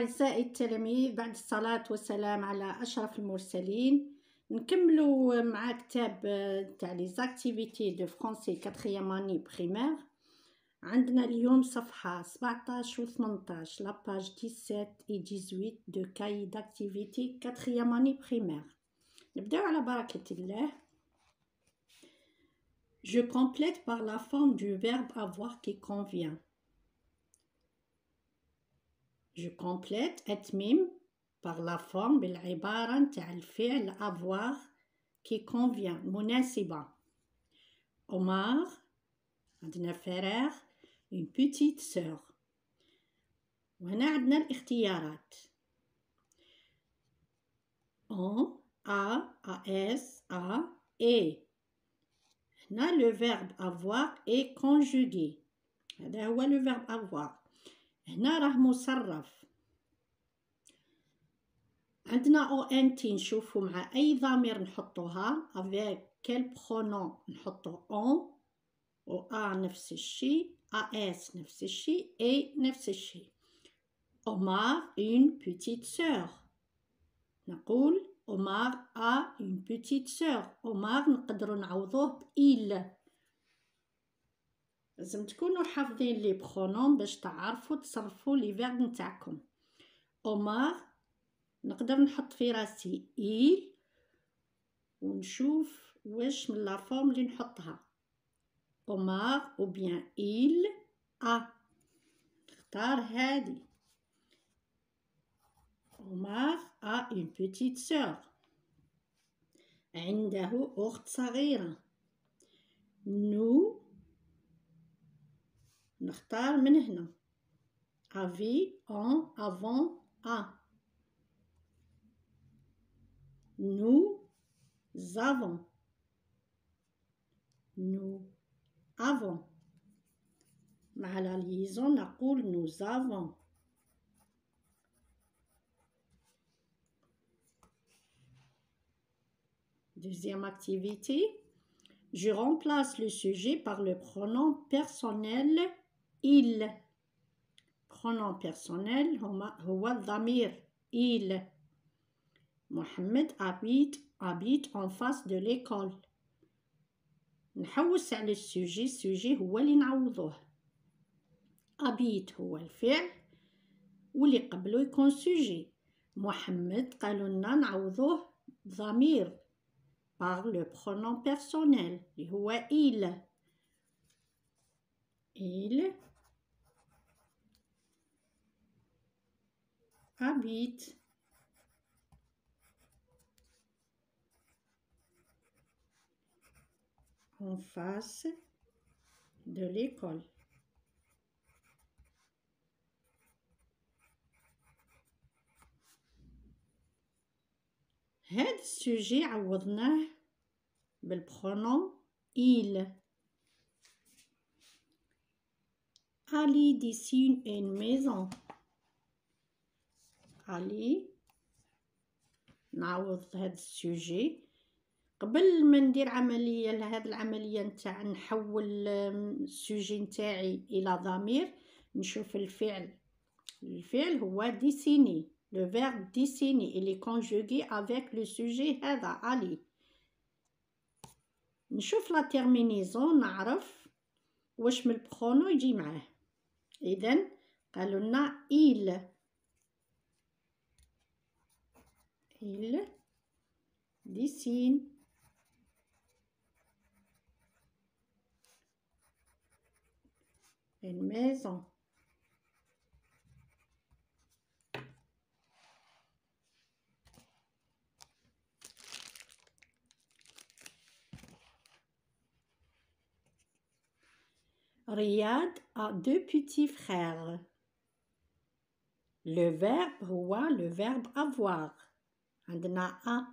أعزائي التلاميذ، بعد الصلاة والسلام على أشرف المرسلين، نكملوا مع كتاب تاع لي زاكتيفيتي دو فرونسي 4 اني بريمير. عندنا اليوم صفحة 17 و 18 لاباج 17 و 18 دو كاي داكتيفيتي 4 اني بريمير. نبداو على بركة الله. Je complète par la forme du verbe avoir qui convient. Je complète أتمم par la forme بالعبارة نتاع الفعل avoir qui convient مناسبة. Omar عندنا frère une petite sœur. وهنا عندنا الاختيارات on a as a et. هنا le verbe avoir est conjugué. هذا هو le verbe avoir. هنا راه مصرف. عندنا ONT نشوفو مع أي ضمير نحطوها avec quel pronom نحطو on و a نفس الشي as نفس الشي et نفس الشي. Omar une petite sœur. نقول Omar a une petite sœur. Omar نقدروا نعوضوه ب il. لازم تكونوا حافظين لي برونوم باش تعرفوا تصرفوا لي فيرب نتاعكم. Omar نقدر نحط في راسي il ونشوف واش من لا فورم اللي نحطها. Omar ou bien il a. نختار هذه. Omar a une petite sœur. عنده أخت صغيرة. nous نختار من هنا avait en avant a. nous avons. nous avons. مع la liaison نقول nous avons. Deuxième activité, je remplace le sujet par le pronom personnel il. pronom personnel هو الضمير il. محمد habite en face de l'école. نحوس على السوجي هو اللي نعوضوه. habite هو الفعل واللي قبله يكون سوجي. محمد قالوا لنا نعوضوه ضمير par le pronom personnel اللي هو il. il habite en face de l'école. هذا السوجي عوضناه بالبرونوم il. Ali dessine une maison. Ali نعوض هذا السوجي. قبل ما ندير عملية لهذه العملية نتاع نحول السوجي نتاعي إلى ضمير نشوف الفعل هو dessiner. le verbe dessiner il est conjugué avec le sujet هذا علي. نشوف لا terminaison نعرف واش من البرونو يجي معاه. إذن قالوا لنا il dessine une maison. Riyad a 2 petits frères. Le verbe هو le verbe avoir. عندنا a.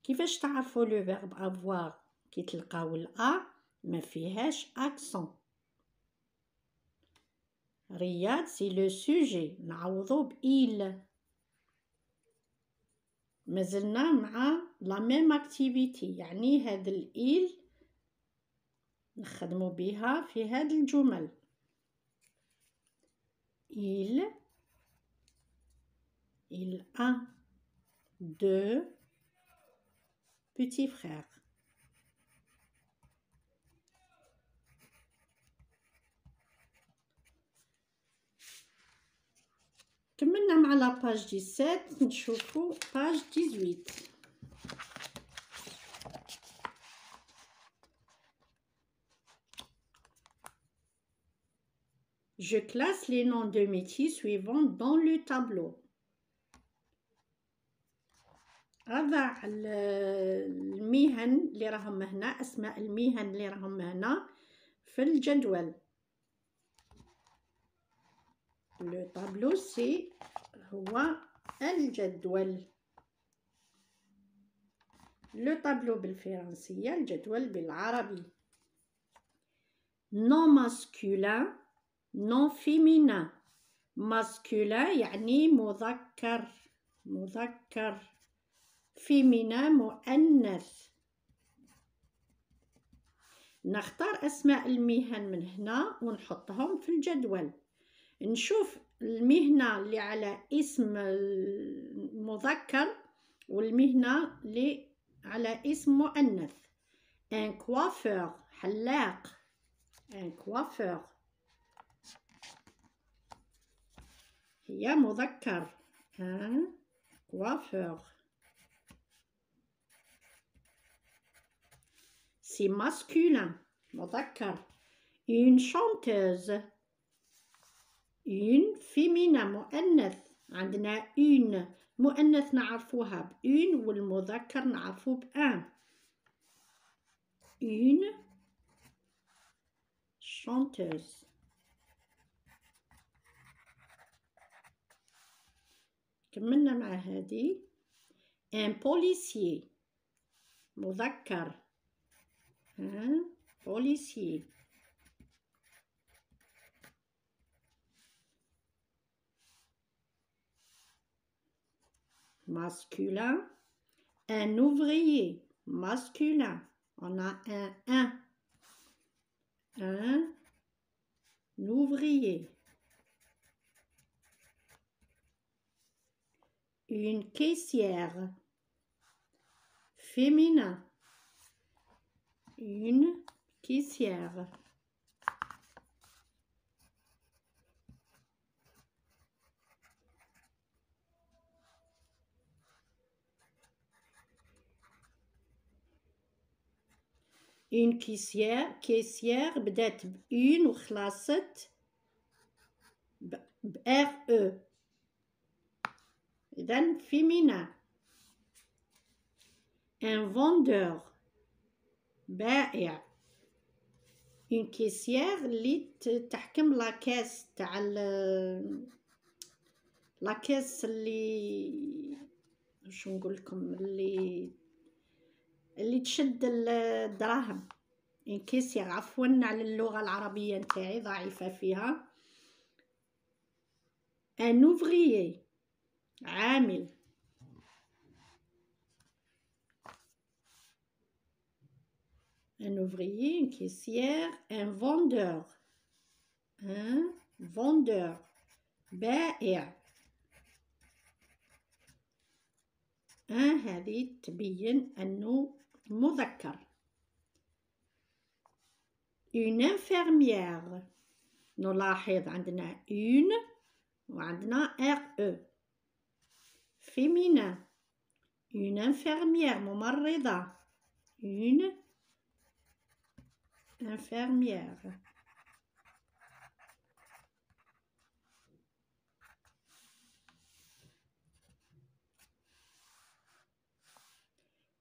كيفاش تعرفوا le verbe avoir؟ كي تلقاو الأ ما فيهاش accent. رياض c'est le sujet نعوضو ب il. مازلنا مع la même activité يعني هذا ال il نخدمو بها في هذه الجمل. il Il a 2 petits frères. كملنا مع لا باج 17 نشوفوا باج 18. Je classe les noms de métiers suivants dans le tableau. هذا المهن اللي راهم هنا، اسماء المهن اللي راهم هنا في الجدول. لو طابلو سي هو الجدول. لو طابلو بالفرنسية، الجدول بالعربي. نون ماسكولين، نون فيمينين. ماسكولين يعني مذكر، مذكر. فيمينين مؤنث. نختار أسماء المهن من هنا ونحطهم في الجدول. نشوف المهنة اللي على اسم المذكر والمهنة اللي على اسم مؤنث. ان كوافور، حلاق. ان كوافور هي مذكر. ان كوافور. سي ماسكولين، مذكر. une chanteuse. une féminin، مؤنث. عندنا une مؤنث نعرفوها بأون والمذكر نعرفوه بأن. une chanteuse. كملنا مع هذه. un policier، مذكر. un policier. Masculin, un ouvrier, masculin. On a un ouvrier. Une caissière, féminin. Une caissière. une caissière بدات بأون وخلصت بR-E. إذن féminin. un vendeur، بائع. une caissière اللي تحكم لاكاس تاع لاكاس اللي شو نقول لكم، اللي تشد الدراهم. انكسر، عفوا على اللغة العربية نتاعي ضعيفة فيها. ان اوفريي، عامل. ان اوفريي، ان كيسير، ان فوندور. ان فوندور، بائع. هذه تبين أنه مذكر. une infirmière، نلاحظ عندنا une وعندنا RE. féminin. une infirmière، ممرضة. une infirmière.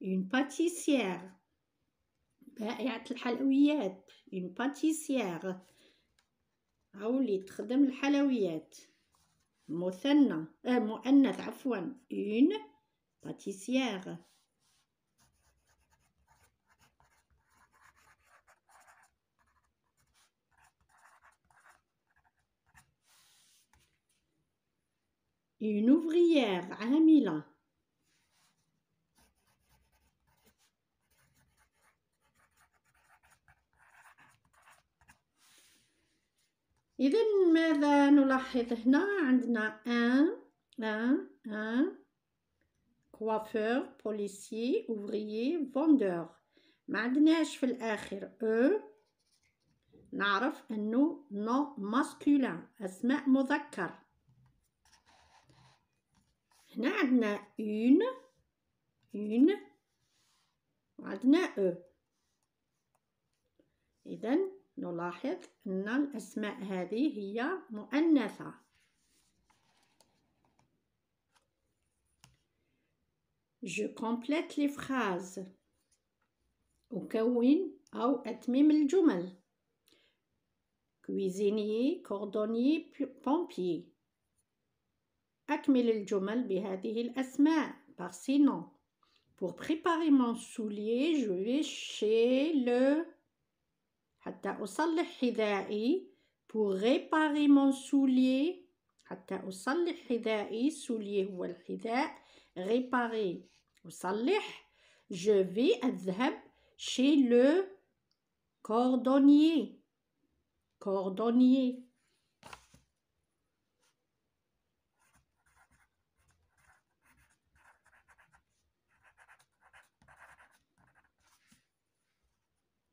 une pâtissière، بائعة الحلويات. une pâtissière، أو اللي تخدم الحلويات. مثنى مؤنث عفوا. une pâtissière. une ouvrière، عاملة. إذن ماذا نلاحظ هنا؟ عندنا un un coiffeur, policier, ouvrier, vendeur. ما عندناش في الآخر نعرف أنه نو ماسكولين، أسماء مذكر. هنا عندنا une وعندنا إذن نلاحظ أن الأسماء هذه هي مؤنثة. Je complète les phrases. أكون أو أتمم الجمل. cuisinier, cordonnier, pompier. أكمل الجمل بهذه الأسماء par ces noms. Pour préparer mon soulier, je vais chez le حتى أصلح حذائي. Pour réparer mon soulier حتى أصلح حذائي. soulier هو الحذاء. réparer أصلح. je vais أذهب chez le cordonnier. cordonnier.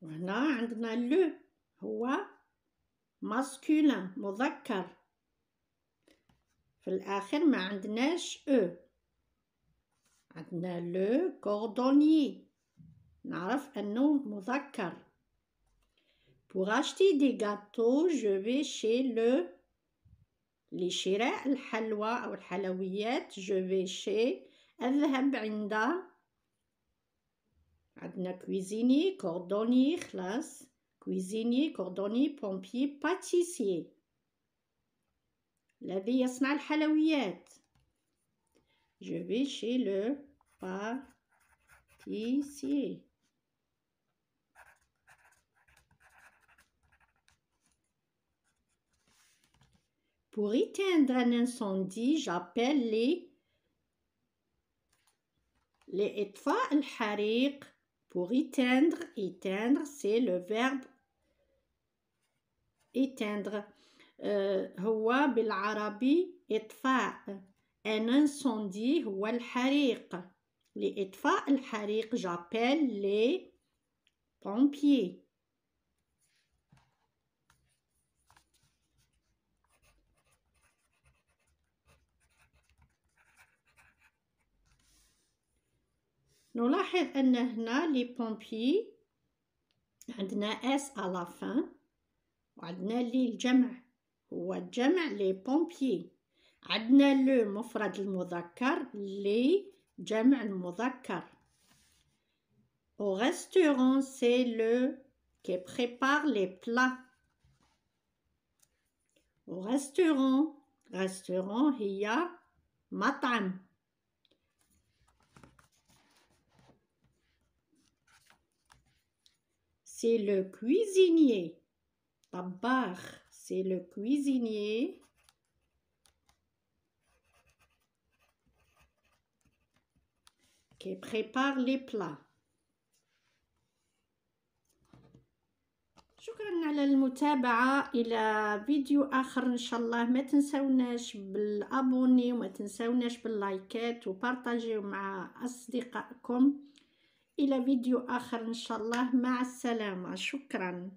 وهنا عندنا لو هو ماسكولين مذكر. في الآخر ما عندناش عندنا لو كوردونيي نعرف أنه مذكر. Pour acheter des gâteaux, je vais chez le لشراء الحلوى أو الحلويات je vais chez أذهب عند. عندنا cuisinier, cordonnier خلاص. cuisinier, cordonnier, pompier, pâtissier الذي يصنع الحلويات. je vais chez le pâtissier. Pour éteindre un incendie, j'appelle les إطفاء الحريق. Pour éteindre, éteindre c'est le verbe éteindre. هو بالعربي إطفاء. un incendie هو الحريق. لإطفاء الحريق j'appelle les pompiers. نلاحظ أن هنا لي بومبيي عندنا اس à la fin وعندنا لي الجمع هو الجمع لي بومبيي. عندنا لو مفرد المذكر لي جمع المذكر. Au restaurant c'est le qui prépare les plats. Au restaurant هي مطعم. C'est le cuisinier. طباخ c'est le cuisinier. Qui prépare les plats. شكرا على المتابعة. إلى فيديو آخر إن شاء الله. ما تنسوناش بالأبوني وما تنسوناش باللايكات وبارتاجيو مع أصدقائكم. إلى فيديو آخر إن شاء الله. مع السلامة. شكرا.